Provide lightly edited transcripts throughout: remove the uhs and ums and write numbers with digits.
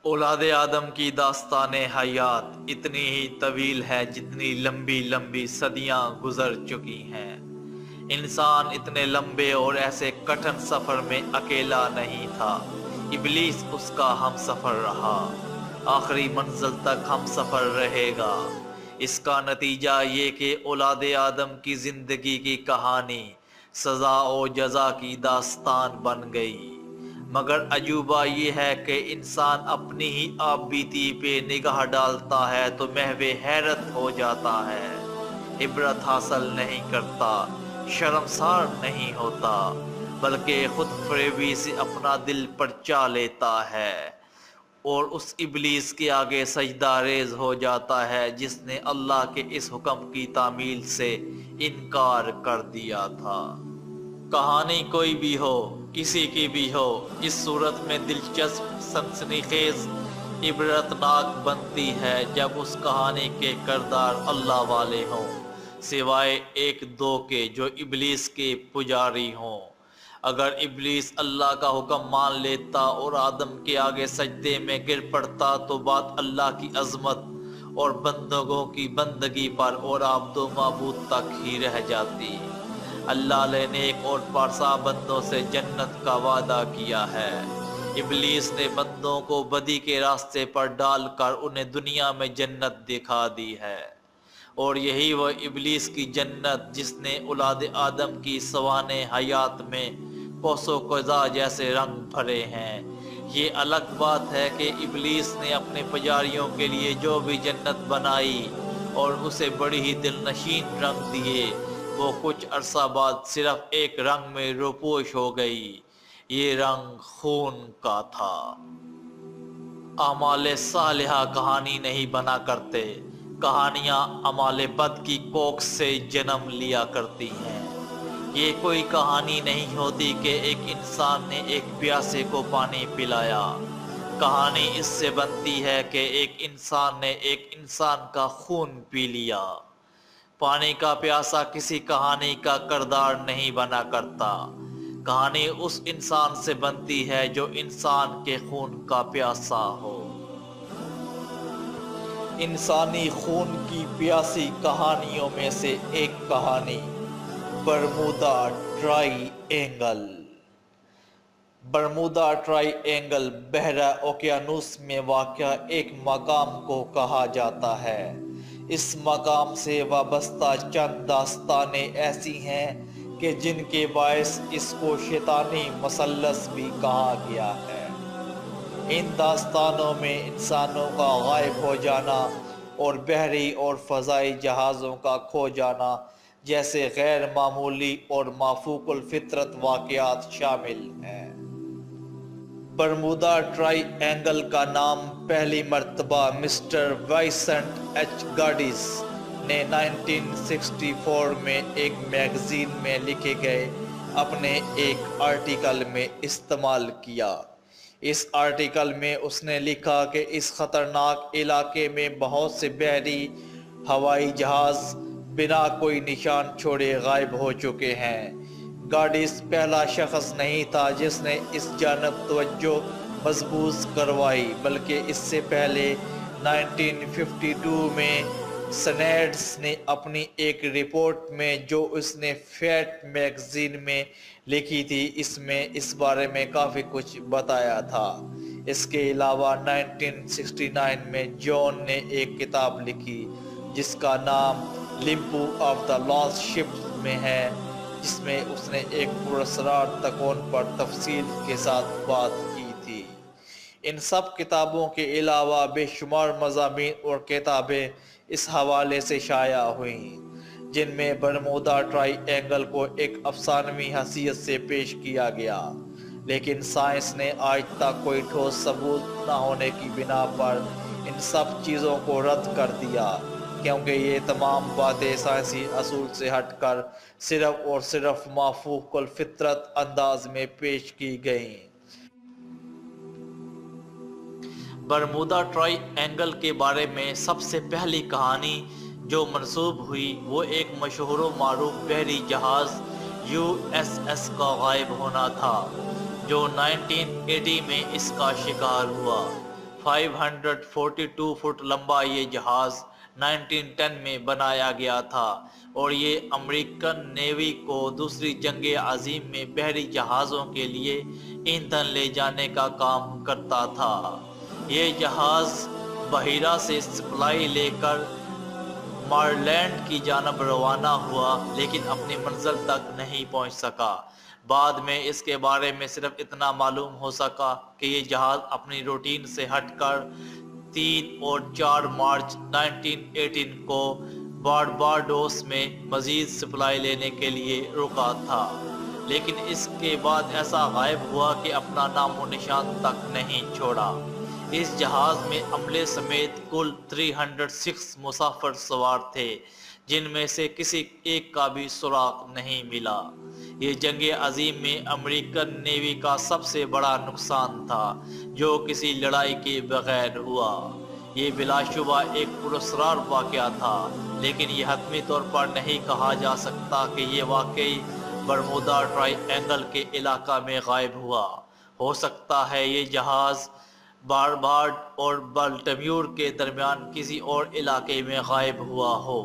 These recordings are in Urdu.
اولاد آدم کی داستان حیات اتنی ہی طویل ہے جتنی لمبی لمبی صدیاں گزر چکی ہیں۔ انسان اتنے لمبے اور ایسے کٹھن سفر میں اکیلا نہیں تھا، ابلیس اس کا ہم سفر رہا، آخری منزل تک ہم سفر رہے گا۔ اس کا نتیجہ یہ کہ اولاد آدم کی زندگی کی کہانی سزا و جزا کی داستان بن گئی۔ مگر عجوبہ یہ ہے کہ انسان اپنی ہی آپ بیتی پہ نگاہ ڈالتا ہے تو محو حیرت ہو جاتا ہے، عبرت حاصل نہیں کرتا، شرمسار نہیں ہوتا، بلکہ خود فریبی سے اپنا دل پرچا لیتا ہے اور اس ابلیس کے آگے سجدہ ریز ہو جاتا ہے جس نے اللہ کے اس حکم کی تعمیل سے انکار کر دیا تھا۔ کہانی کوئی بھی ہو، کسی کی بھی ہو، اس صورت میں دلچسپ، سنسنی خیز، عبرتناک بنتی ہے جب اس کہانی کے کردار اللہ والے ہوں، سوائے ایک دو کے جو ابلیس کے پجاری ہوں۔ اگر ابلیس اللہ کا حکم مان لیتا اور آدم کے آگے سجدے میں گر پڑتا تو بات اللہ کی عظمت اور بندگوں کی بندگی پر اور عبد و معبود تک ہی رہ جاتی۔ اللہ نے نیک اور پارسا بندوں سے جنت کا وعدہ کیا ہے۔ ابلیس نے بندوں کو بدی کے راستے پر ڈال کر انہیں دنیا میں جنت دکھا دی ہے، اور یہی وہ ابلیس کی جنت جس نے اولاد آدم کی سوانح حیات میں کوس و قزح جیسے رنگ بھرے ہیں۔ یہ الگ بات ہے کہ ابلیس نے اپنے پجاریوں کے لیے جو بھی جنت بنائی اور اسے بڑی ہی دلنشین رنگ دیے، وہ کچھ عرصہ بعد صرف ایک رنگ میں روپوش ہو گئی، یہ رنگ خون کا تھا۔ اعمال صالحہ کہانی نہیں بنا کرتے، کہانیاں اعمال بد کی کوکھ سے جنم لیا کرتی ہیں۔ یہ کوئی کہانی نہیں ہوتی کہ ایک انسان نے ایک پیاسے کو پانی پلایا، کہانی اس سے بنتی ہے کہ ایک انسان نے ایک انسان کا خون پی لیا۔ پانی کا پیاسا کسی کہانی کا کردار نہیں بنا کرتا، کہانی اس انسان سے بنتی ہے جو انسان کے خون کا پیاسا ہو۔ انسانی خون کی پیاسی کہانیوں میں سے ایک کہانی Bermuda try angle. Bermuda try angle بحیرہ اوقیانوس میں واقع ایک مقام کو کہا جاتا ہے۔ اس مقام سے وابستہ چند داستانیں ایسی ہیں کہ جن کے باعث اس کو شیطانی مثلث بھی کہا گیا ہے۔ ان داستانوں میں انسانوں کا غائب ہو جانا اور بحری اور فضائی جہازوں کا کھو جانا جیسے غیر معمولی اور مافوق الفطرت واقعات شامل ہیں۔ برمودا ٹرائی اینگل کا نام پہلی مرتبہ مسٹر وائسنٹ ایچ گارڈس نے 1964 میں ایک میگزین میں لکھے گئے اپنے ایک آرٹیکل میں استعمال کیا۔ اس آرٹیکل میں اس نے لکھا کہ اس خطرناک علاقے میں بہت سے بحری ہوائی جہاز بنا کوئی نشان چھوڑے غائب ہو چکے ہیں۔ گارڈس پہلا شخص نہیں تھا جس نے اس جانب توجہ مبذول کروائی، بلکہ اس سے پہلے 1952 میں سنیڈز نے اپنی ایک رپورٹ میں جو اس نے فیٹ میگزین میں لکھی تھی اس میں اس بارے میں کافی کچھ بتایا تھا۔ اس کے علاوہ 1969 میں جون نے ایک کتاب لکھی جس کا نام لمپو آف دا لاسٹ شپ میں ہے، جس میں اس نے ایک پراسرار تکون پر تفصیل کے ساتھ بات کی تھی۔ ان سب کتابوں کے علاوہ بے شمار مضامین اور کتابیں اس حوالے سے شائع ہوئیں جن میں برمودا ٹرائی اینگل کو ایک افسانوی حیثیت سے پیش کیا گیا، لیکن سائنس نے آج تک کوئی ٹھوس ثبوت نہ ہونے کی بنا پر ان سب چیزوں کو رد کر دیا، کیونکہ یہ تمام باتیں سائنسی اصول سے ہٹ کر صرف اور صرف مافوق الفطرت انداز میں پیش کی گئیں۔ برمودا ٹرائی اینگل کے بارے میں سب سے پہلی کہانی جو منسوب ہوئی وہ ایک مشہور و معروف بحری جہاز USS کا غائب ہونا تھا جو 1980 میں اس کا شکار ہوا۔ 542 فٹ لمبا یہ جہاز 1910 میں بنایا گیا تھا اور یہ امریکن نیوی کو دوسری جنگ عظیم میں بحری جہازوں کے لیے ایندھن لے جانے کا کام کرتا تھا۔ یہ جہاز بحیرہ سے سپلائی لے کر مارلینڈ کی جانب روانہ ہوا لیکن اپنی منزل تک نہیں پہنچ سکا۔ بعد میں اس کے بارے میں صرف اتنا معلوم ہو سکا کہ یہ جہاز اپنی روٹین سے ہٹ کر 3 اور 4 مارچ 1918 کو بارباڈوس میں مزید سپلائی لینے کے لیے رکا تھا، لیکن اس کے بعد ایسا غائب ہوا کہ اپنا نام و نشان تک نہیں چھوڑا۔ اس جہاز میں عملے سمیت کل 306 مسافر سوار تھے، جن میں سے کسی ایک کا بھی سراغ نہیں ملا۔ یہ جنگ عظیم میں امریکن نیوی کا سب سے بڑا نقصان تھا جو کسی لڑائی کے بغیر ہوا۔ یہ بلا شبہ ایک پراسرار واقعہ تھا، لیکن یہ حتمی طور پر نہیں کہا جا سکتا کہ یہ واقعی برمودا ٹرائی اینگل کے علاقہ میں غائب ہوا۔ ہو سکتا ہے یہ جہاز بارباڈ اور بالٹیمور کے درمیان کسی اور علاقے میں غائب ہوا ہو۔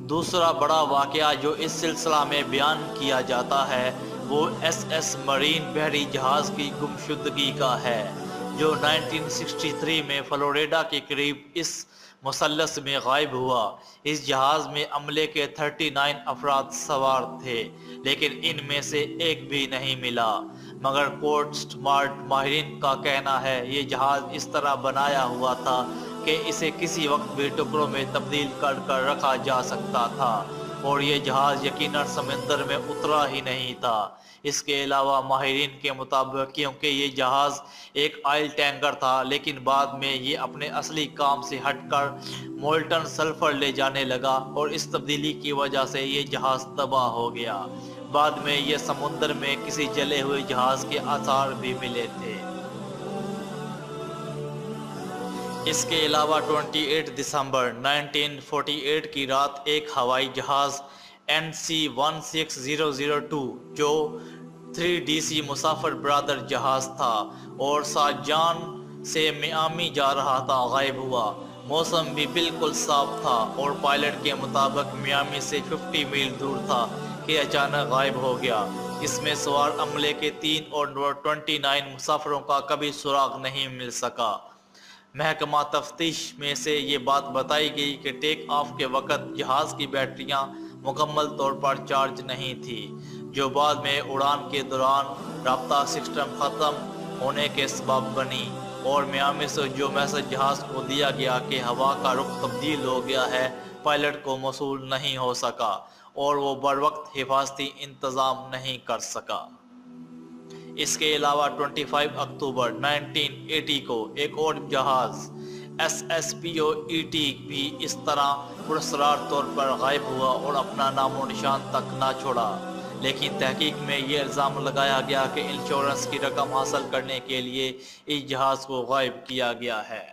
دوسرا بڑا واقعہ جو اس سلسلہ میں بیان کیا جاتا ہے وہ ایس ایس مرین بحری جہاز کی گمشدگی کا ہے، جو 1963 میں فلوریڈا کے قریب اس مثلث میں غائب ہوا۔ اس جہاز میں عملے کے 39 افراد سوار تھے، لیکن ان میں سے ایک بھی نہیں ملا، مگر کوسٹ گارڈ ماہرین کا کہنا ہے یہ جہاز اس طرح بنایا ہوا تھا کہ اسے کسی وقت بھی ٹکڑوں میں تبدیل کر رکھا جا سکتا تھا، اور یہ جہاز یقیناً سمندر میں اترا ہی نہیں تھا۔ اس کے علاوہ ماہرین کے مطابق کیونکہ یہ جہاز ایک آئل ٹینکر تھا، لیکن بعد میں یہ اپنے اصلی کام سے ہٹ کر مولٹن سلفر لے جانے لگا اور اس تبدیلی کی وجہ سے یہ جہاز تباہ ہو گیا۔ بعد میں یہ سمندر میں کسی جلے ہوئے جہاز کے آثار بھی ملے تھے۔ اس کے علاوہ 28 دسمبر 1948 کی رات ایک ہوائی جہاز NC-1602 جو 3DC مسافر برادر جہاز تھا اور ساجان سے میامی جا رہا تھا، غائب ہوا۔ موسم بھی بالکل صاف تھا اور پائلٹ کے مطابق میامی سے 50 میل دور تھا کہ اچانک غائب ہو گیا۔ اس میں سوار عملے کے 3 اور 29 مسافروں کا کبھی سراغ نہیں مل سکا۔ محکمہ تفتیش میں سے یہ بات بتائی گئی کہ ٹیک آف کے وقت جہاز کی بیٹریاں مکمل طور پر چارج نہیں تھی، جو بعد میں اڑان کے دوران رابطہ سسٹم ختم ہونے کے سبب بنی، اور میامی سے جو میسج جہاز کو دیا گیا کہ ہوا کا رخ تبدیل ہو گیا ہے، پائلٹ کو موصول نہیں ہو سکا اور وہ بروقت حفاظتی انتظام نہیں کر سکا۔ اس کے علاوہ 25 اکتوبر 1980 کو ایک اور جہاز SSPOET بھی اس طرح پراسرار طور پر غائب ہوا اور اپنا نام و نشان تک نہ چھوڑا، لیکن تحقیق میں یہ الزام لگایا گیا کہ انشورنس کی رقم حاصل کرنے کے لیے اس جہاز کو غائب کیا گیا ہے۔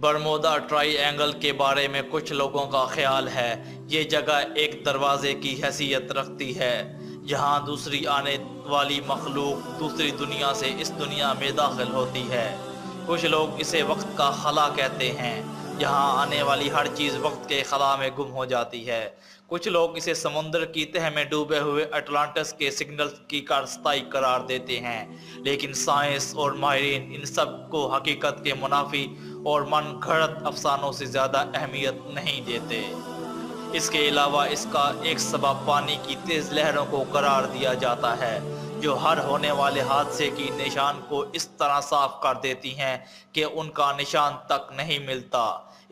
برمودا ٹرائی اینگل کے بارے میں کچھ لوگوں کا خیال ہے یہ جگہ ایک دروازے کی حیثیت رکھتی ہے جہاں دوسری آنے والی مخلوق دوسری دنیا سے اس دنیا میں داخل ہوتی ہے۔ کچھ لوگ اسے وقت کا خلا کہتے ہیں، جہاں آنے والی ہر چیز وقت کے خلا میں گم ہو جاتی ہے۔ کچھ لوگ اسے سمندر کی تہہ میں ڈوبے ہوئے اٹلانٹس کے سگنل کی کارستائی قرار دیتے ہیں، لیکن سائنس اور ماہرین ان سب کو حقیقت کے منافی اور من گھڑت افسانوں سے زیادہ اہمیت نہیں دیتے۔ اس کے علاوہ اس کا ایک سبب پانی کی تیز لہروں کو قرار دیا جاتا ہے، جو ہر ہونے والے حادثے کی نشان کو اس طرح صاف کر دیتی ہیں کہ ان کا نشان تک نہیں ملتا۔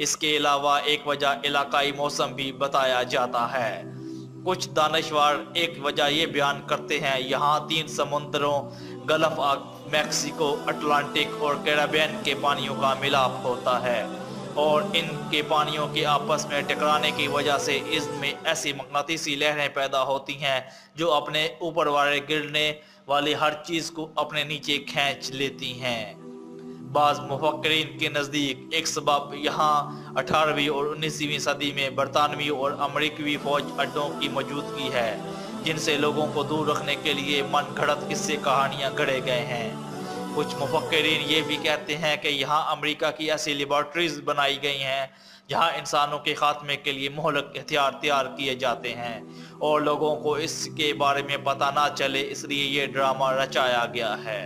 اس کے علاوہ ایک وجہ علاقائی موسم بھی بتایا جاتا ہے۔ کچھ دانشور ایک وجہ یہ بیان کرتے ہیں یہاں 3 سمندروں گلف آف میکسیکو، اٹلانٹک اور کیریبین کے پانیوں کا ملاپ ہوتا ہے، اور ان کے پانیوں کے آپس میں ٹکرانے کی وجہ سے اس میں ایسی مقناطیسی لہریں پیدا ہوتی ہیں جو اپنے اوپر والے گرنے والی ہر چیز کو اپنے نیچے کھینچ لیتی ہیں۔ بعض مفکرین کے نزدیک ایک سبب یہاں 18ویں اور 19ویں صدی میں برطانوی اور امریکی فوج اڈوں کی موجودگی ہے، جن سے لوگوں کو دور رکھنے کے لیے من گھڑت قصے کہانیاں گھڑے گئے ہیں۔ کچھ مفکرین یہ بھی کہتے ہیں کہ یہاں امریکہ کی ایسی لیبارٹریز بنائی گئی ہیں جہاں انسانوں کے خاتمے کے لیے مہلک ہتھیار تیار کیے جاتے ہیں اور لوگوں کو اس کے بارے میں پتہ نہ چلے، اس لیے یہ ڈرامہ رچایا گیا ہے۔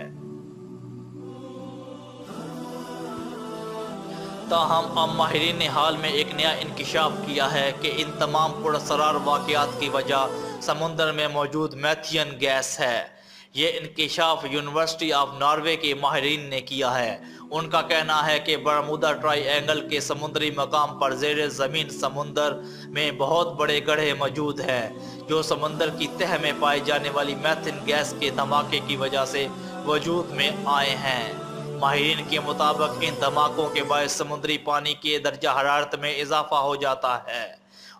تاہم اب ماہرین نے حال میں ایک نیا انکشاف کیا ہے کہ ان تمام پراسرار واقعات کی وجہ سمندر میں موجود میتھین گیس ہے۔ یہ انکشاف یونیورسٹی آف ناروے کے ماہرین نے کیا ہے۔ ان کا کہنا ہے کہ برمودا ٹرائی اینگل کے سمندری مقام پر زیر زمین سمندر میں بہت بڑے گڑھے موجود ہیں جو سمندر کی تہہ میں پائی جانے والی میتھین گیس کے دھماکے کی وجہ سے وجود میں آئے ہیں۔ ماہرین کے مطابق ان دھماکوں کے باعث سمندری پانی کے درجہ حرارت میں اضافہ ہو جاتا ہے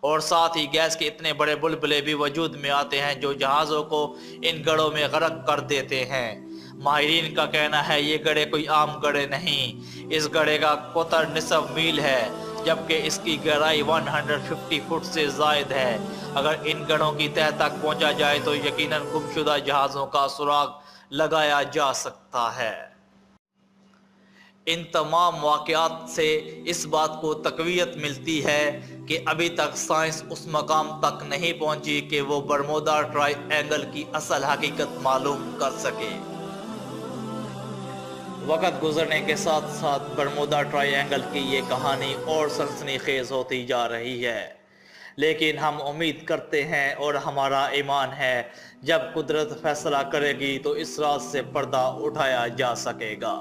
اور ساتھ ہی گیس کے اتنے بڑے بلبلے بھی وجود میں آتے ہیں جو جہازوں کو ان گڑھوں میں غرق کر دیتے ہیں۔ ماہرین کا کہنا ہے یہ گڑھے کوئی عام گڑھے نہیں، اس گڑھے کا قطر نصف میل ہے جبکہ اس کی گہرائی 150 فٹ سے زائد ہے۔ اگر ان گڑھوں کی تہہ تک پہنچا جائے تو یقیناً گمشدہ جہازوں کا سراغ لگایا جا سکتا ہے۔ ان تمام واقعات سے اس بات کو تقویت ملتی ہے کہ ابھی تک سائنس اس مقام تک نہیں پہنچی کہ وہ برمودا ٹرائی اینگل کی اصل حقیقت معلوم کر سکے۔ وقت گزرنے کے ساتھ ساتھ برمودا ٹرائی اینگل کی یہ کہانی اور سنسنی خیز ہوتی جا رہی ہے، لیکن ہم امید کرتے ہیں اور ہمارا ایمان ہے جب قدرت فیصلہ کرے گی تو اس راز سے پردہ اٹھایا جا سکے گا۔